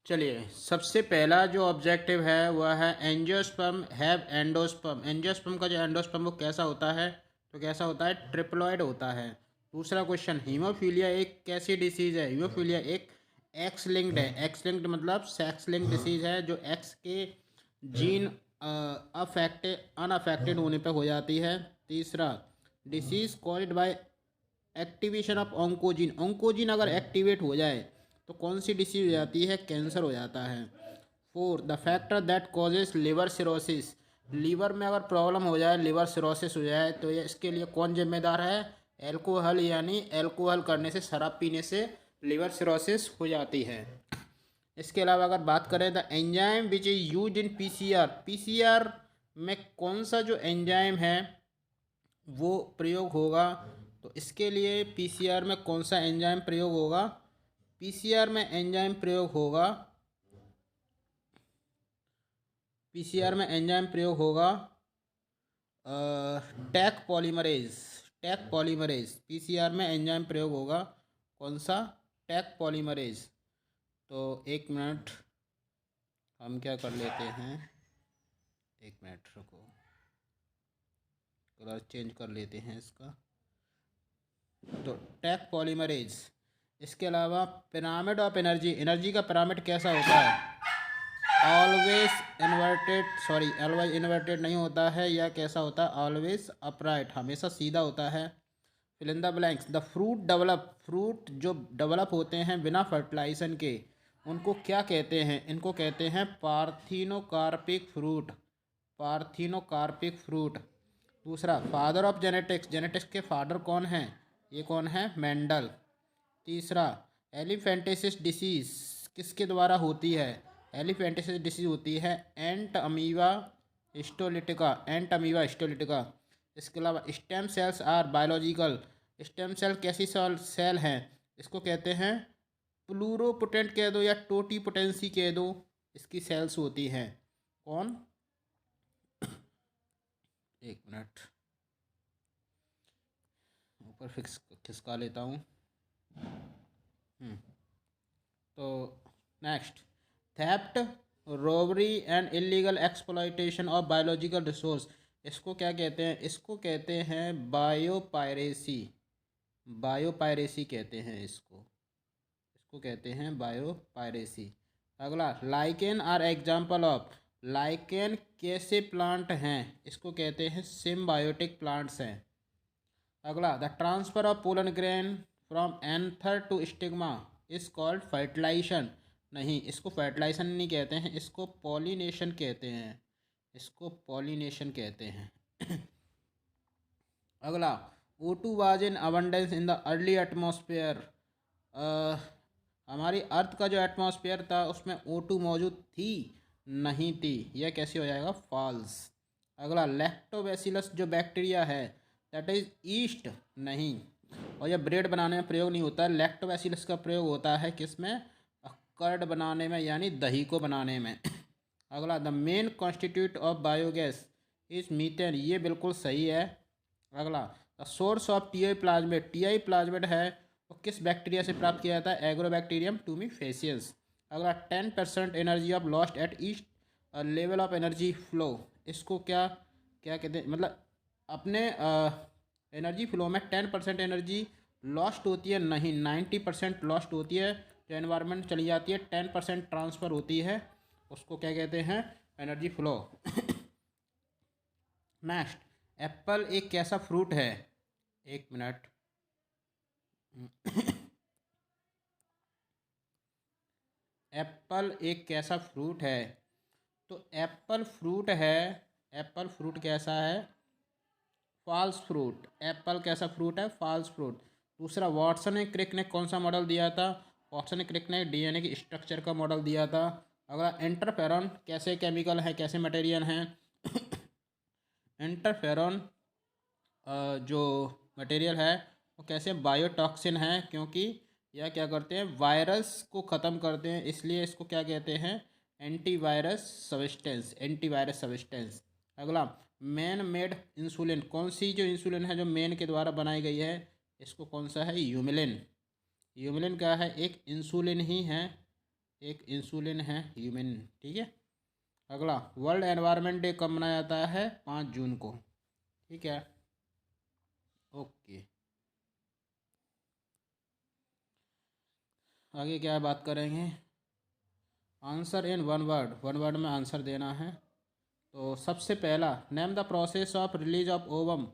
चलिए, सबसे पहला जो ऑब्जेक्टिव है वह है एंजियोस्पर्म हैव एंडोस्पर्म। एंजियोस्पर्म का जो एंडोस्पर्म वो कैसा होता है, तो कैसा होता है, ट्रिप्लॉइड होता है। दूसरा क्वेश्चन, हीमोफीलिया एक कैसी डिसीज़ है? हीमोफीलिया एक एक्स लिंक्ड है। एक्स लिंक्ड मतलब सेक्स लिंक्ड डिसीज़ है, जो एक्स के जीन अनअफेक्टेड होने पर हो जाती है। तीसरा, disease called by activation of oncogene. Oncogene अगर एक्टिवेट हो जाए तो कौन सी डिसीज हो जाती है? कैंसर हो जाता है। Four, the factor that causes liver cirrhosis. Liver में अगर प्रॉब्लम हो जाए, लिवर सिरोसिस हो जाए, तो ये इसके लिए कौन जिम्मेदार है? एल्कोहल, यानी एल्कोहल करने से, शराब पीने से लिवर सिरोसिस हो जाती है। इसके अलावा अगर बात करें the enzyme which is use in PCR. PCR में कौन सा जो एंजाइम है वो प्रयोग होगा? तो इसके लिए पीसीआर में कौन सा एंजाइम प्रयोग होगा? पीसीआर में एंजाइम प्रयोग होगा, पीसीआर में एंजाइम प्रयोग होगा Taq polymerase. Taq polymerase PCR में एंजाइम प्रयोग होगा, कौन सा? Taq polymerase. तो एक मिनट, हम क्या कर लेते हैं, एक मिनट रुको, कलर चेंज कर लेते हैं इसका। तो टैक पॉलीमरेज। इसके अलावा पिरामिड ऑफ एनर्जी, एनर्जी का पिरामिड कैसा होता है? Always inverted, sorry always inverted नहीं होता है, या कैसा होता है? ऑलवेज अपराइट, हमेशा सीधा होता है। Fill in the blanks, the fruit develop. Fruit जो डेवलप होते हैं बिना फर्टिलाइजेशन के, उनको क्या कहते हैं? इनको कहते हैं पार्थिनोकार्पिक फ्रूट। Parthenocarpic fruit. दूसरा, फादर ऑफ जेनेटिक्स। जेनेटिक्स के फादर कौन हैं? ये कौन है? मेंडल। तीसरा, एलिफेंटेसिस डिसीज किसके द्वारा होती है? एलिफेंटेसिस डिसीज होती है Entamoeba histolytica. Entamoeba histolytica. इसके अलावा stem cells are biological. Stem cell कैसी सेल हैं? इसको कहते हैं प्लूरोपोटेंट कह दो या टोटीपोटेंसी कह दो, इसकी सेल्स होती हैं। कौन? एक मिनट, ऊपर फिक्स खिसका लेता हूँ। तो next, theft, robbery and illegal exploitation of biological resource. इसको क्या कहते हैं? इसको कहते हैं बायोपायरेसी। बायोपायरेसी कहते हैं इसको, इसको कहते हैं बायोपायरेसी। अगला, lichen are example of. Lichen कैसे प्लांट हैं? इसको कहते हैं सिम्बायोटिक प्लांट्स हैं। अगला, the transfer of pollen grain from anther to stigma is called fertilisation. नहीं, इसको फर्टिलाइजेशन नहीं कहते हैं, इसको पॉलिनेशन कहते हैं। इसको पॉलिनेशन कहते हैं। अगला, O2 was in abundance in the early atmosphere. हमारी अर्थ का जो एटमॉस्फेयर था उसमें O2 मौजूद थी? नहीं थी। यह कैसे हो जाएगा? फॉल्स। अगला, लैक्टोबैसिलस जो बैक्टीरिया है दैट इज ईस्ट। नहीं, और यह ब्रेड बनाने में प्रयोग नहीं होता है। लैक्टोबैसिलस का प्रयोग होता है किस में? कर्ड बनाने में, यानी दही को बनाने में। अगला, the main constitute of biogas is methane. ये बिल्कुल सही है। अगला, the source of TI plasmid. TI plasmid है वो किस बैक्टीरिया से प्राप्त किया जाता है? एग्रोबैक्टीरियम टूमीफेसियस। अगला, 10% energy of lost at each level of energy flow. इसको क्या क्या कहते हैं? मतलब अपने एनर्जी फ्लो में 10% एनर्जी लॉस्ट होती है? नहीं, 90% लॉस्ट होती है। जो एनवायरनमेंट चली जाती है 10% ट्रांसफ़र होती है, उसको क्या कहते हैं? Energy flow. नेक्स्ट, एप्पल एक कैसा फ्रूट है? एक मिनट। एप्पल एक कैसा फ्रूट है? तो एप्पल फ्रूट है, एप्पल फ्रूट कैसा है? False fruit. एप्पल कैसा फ्रूट है? False fruit. दूसरा, वाटसन ने क्रिक ने कौन सा मॉडल दिया था? वाटसन ने क्रिक ने डीएनए की स्ट्रक्चर का मॉडल दिया था। अगला, इंटरफेरॉन कैसे केमिकल है, कैसे मटेरियल हैं? इंटरफेरॉन जो मटेरियल है वो कैसे? बायोटॉक्सिन है, क्योंकि यह क्या करते हैं? वायरस को ख़त्म करते हैं, इसलिए इसको क्या कहते हैं? Antivirus substance. Antivirus substance. अगला, मैन मेड इंसुलिन। कौन सी जो इंसुलिन है जो मैन के द्वारा बनाई गई है, इसको कौन सा है? ह्यूमिलिन। ह्यूमिलिन क्या है? एक इंसुलिन ही है। एक इंसुलिन है ह्यूमन, ठीक है। अगला, वर्ल्ड एनवायरनमेंट डे कब मनाया जाता है? 5 जून को, ठीक है। ओके, आगे क्या बात करेंगे? आंसर इन वन वर्ड में आंसर देना है। तो सबसे पहला, name the process of release of ovum.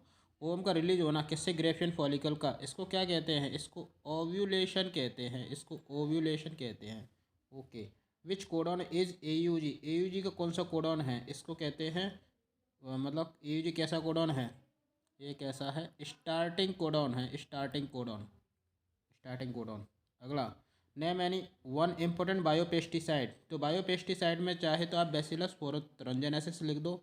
Ovum का रिलीज होना किससे? ग्रेफियन फॉलिकल का। इसको क्या कहते हैं? इसको ओव्यूलेशन कहते हैं, इसको ओव्यूलेशन कहते हैं। Okay, which codon is AUG? AUG का कौन सा कोडॉन है? इसको कहते हैं मतलब AUG कैसा कोडॉन है? ये कैसा है? स्टार्टिंग कोडॉन है, स्टार्टिंग कोडॉन, स्टार्टिंग कोडॉन। अगला, name any one important biopesticide. तो बायोपेस्टिसाइड में चाहे तो आप बैसिलस फोरंजेनेसिस लिख दो,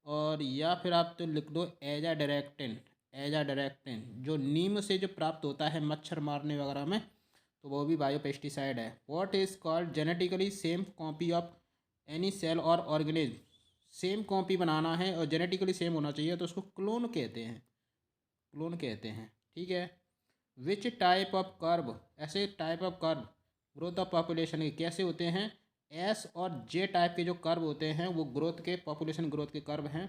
और या फिर आप तो लिख दो एजाडायरेक्टिन। एजाडायरेक्टिन जो नीम से जो प्राप्त होता है मच्छर मारने वगैरह में, तो वो भी बायोपेस्टिसाइड है। What is called genetically same copy of any cell और ऑर्गेनिज्म। सेम कॉपी बनाना है और जेनेटिकली सेम होना चाहिए, तो उसको क्लोन कहते हैं, क्लोन कहते हैं, ठीक है। विच टाइप ऑफ कर्व, ऐसे type of curve growth of population के कैसे होते हैं? एस और जे टाइप के जो कर्व होते हैं वो ग्रोथ के, पॉपुलेशन ग्रोथ के कर्व हैं।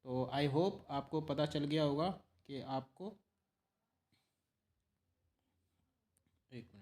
तो आई होप आपको पता चल गया होगा कि आपको, एक मिनट।